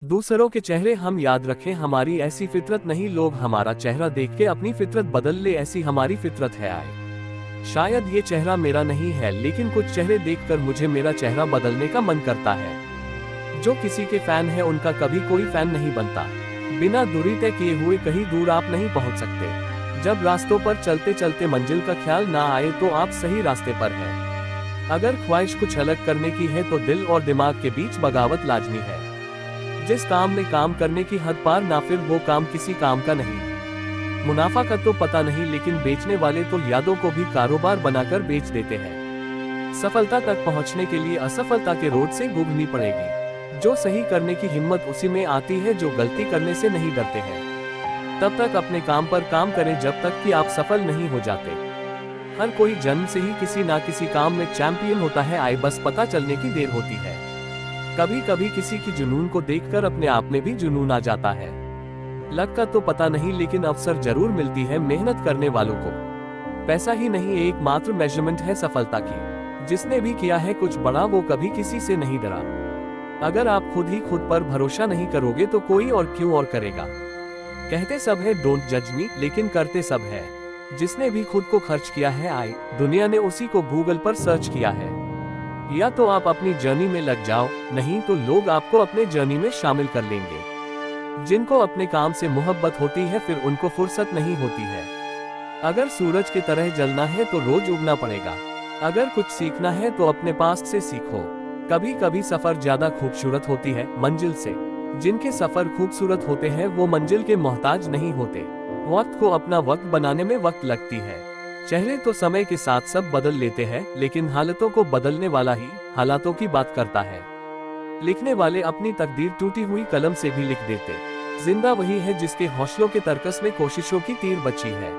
दूसरों के चेहरे हम याद रखें, हमारी ऐसी फितरत नहीं। लोग हमारा चेहरा देख के अपनी फितरत बदल ले, ऐसी हमारी फितरत है। आए शायद ये चेहरा मेरा नहीं है, लेकिन कुछ चेहरे देखकर मुझे मेरा चेहरा बदलने का मन करता है। जो किसी के फैन है उनका कभी कोई फैन नहीं बनता। बिना दूरी तय किए हुए कहीं दूर आप नहीं पहुंच सकते। जब रास्तों पर चलते चलते मंजिल का ख्याल ना आए तो आप सही रास्ते पर हैं। अगर ख्वाहिश कुछ अलग करने की है तो दिल और दिमाग के बीच बगावत लाजमी है। जिस काम में काम करने की हद पार ना, फिर वो काम किसी काम का नहीं। मुनाफा का तो पता नहीं, लेकिन बेचने वाले तो यादों को भी कारोबार बनाकर बेच देते हैं। सफलता तक पहुंचने के लिए असफलता के रोड से गुजरनी पड़ेगी। जो सही करने की हिम्मत उसी में आती है जो गलती करने से नहीं डरते हैं। तब तक अपने काम पर काम करें जब तक कि आप सफल नहीं हो जाते। हर कोई जन्म से ही किसी ना किसी काम में चैंपियन होता है, आए बस पता चलने की देर होती है। कभी कभी किसी की जुनून को देखकर अपने आप में भी जुनून आ जाता है। लक का तो पता नहीं, लेकिन अवसर जरूर मिलती है मेहनत करने वालों को। पैसा ही नहीं एकमात्र मेजरमेंट है सफलता की। जिसने भी किया है कुछ बड़ा वो कभी किसी से नहीं डरा। अगर आप खुद ही खुद पर भरोसा नहीं करोगे तो कोई और क्यों और करेगा। कहते सब है डोंट जज मी, लेकिन करते सब है। जिसने भी खुद को खर्च किया है, आए दुनिया ने उसी को गूगल पर सर्च किया है। या तो आप अपनी जर्नी में लग जाओ, नहीं तो लोग आपको अपने जर्नी में शामिल कर लेंगे। जिनको अपने काम से मोहब्बत होती है फिर उनको फुर्सत नहीं होती है। अगर सूरज की तरह जलना है तो रोज उगना पड़ेगा। अगर कुछ सीखना है तो अपने पास्ट से सीखो। कभी कभी सफर ज्यादा खूबसूरत होती है मंजिल से। जिनके सफर खूबसूरत होते हैं वो मंजिल के मोहताज नहीं होते। वक्त को अपना वक्त बनाने में वक्त लगती है। चेहरे तो समय के साथ सब बदल लेते हैं, लेकिन हालतों को बदलने वाला ही हालातों की बात करता है। लिखने वाले अपनी तकदीर टूटी हुई कलम से भी लिख देते। जिंदा वही है जिसके हौसलों के तर्कस में कोशिशों की तीर बची है।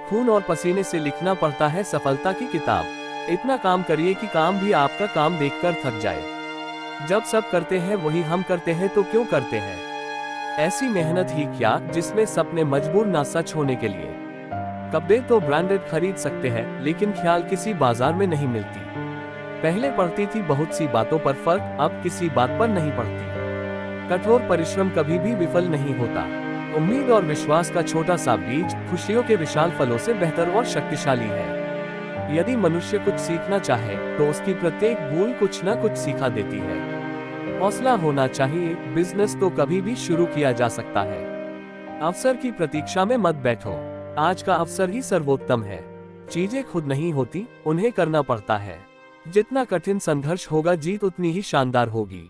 खून और पसीने से लिखना पड़ता है सफलता की किताब। इतना काम करिए कि काम भी आपका काम देखकर थक जाए। जब सब करते हैं वही हम करते हैं तो क्यों करते हैं। ऐसी मेहनत ही क्या जिसमें सपने मजबूर ना सच होने के लिए। कपड़े तो ब्रांडेड खरीद सकते हैं, लेकिन ख्याल किसी बाजार में नहीं मिलती। पहले पड़ती थी बहुत सी बातों पर फर्क, अब किसी बात पर नहीं पड़ती। कठोर परिश्रम कभी भी विफल नहीं होता। उम्मीद और विश्वास का छोटा सा बीज खुशियों के विशाल फलों से बेहतर और शक्तिशाली है। यदि मनुष्य कुछ सीखना चाहे तो उसकी प्रत्येक भूल कुछ न कुछ सिखा देती है। हौसला होना चाहिए, बिजनेस तो कभी भी शुरू किया जा सकता है। अवसर की प्रतीक्षा में मत बैठो, आज का अवसर ही सर्वोत्तम है। चीजें खुद नहीं होती, उन्हें करना पड़ता है। जितना कठिन संघर्ष होगा जीत उतनी ही शानदार होगी।